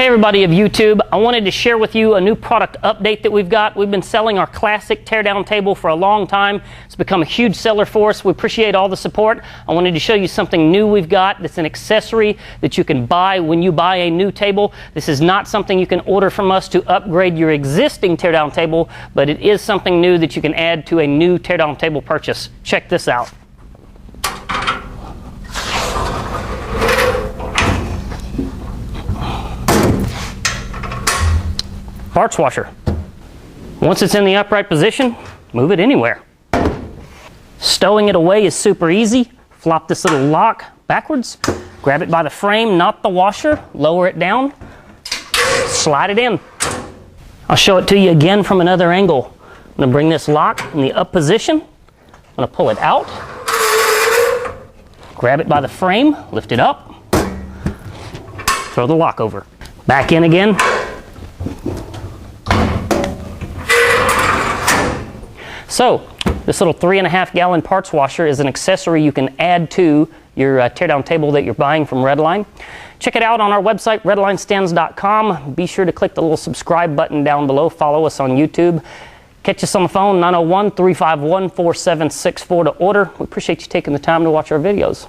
Hey everybody of YouTube, I wanted to share with you a new product update that we've got. We've been selling our classic teardown table for a long time. It's become a huge seller for us. We appreciate all the support. I wanted to show you something new we've got that's an accessory that you can buy when you buy a new table. This is not something you can order from us to upgrade your existing teardown table, but it is something new that you can add to a new teardown table purchase. Check this out. Parts washer. Once it's in the upright position, move it anywhere. Stowing it away is super easy. Flop this little lock backwards, grab it by the frame, not the washer, lower it down, slide it in. I'll show it to you again from another angle. I'm going to bring this lock in the up position. I'm going to pull it out, grab it by the frame, lift it up, throw the lock over. Back in again. So, this little 3.5 gallon parts washer is an accessory you can add to your teardown table that you're buying from Redline. Check it out on our website, redlinestands.com. Be sure to click the little subscribe button down below. Follow us on YouTube. Catch us on the phone, 901-351-4764 to order. We appreciate you taking the time to watch our videos.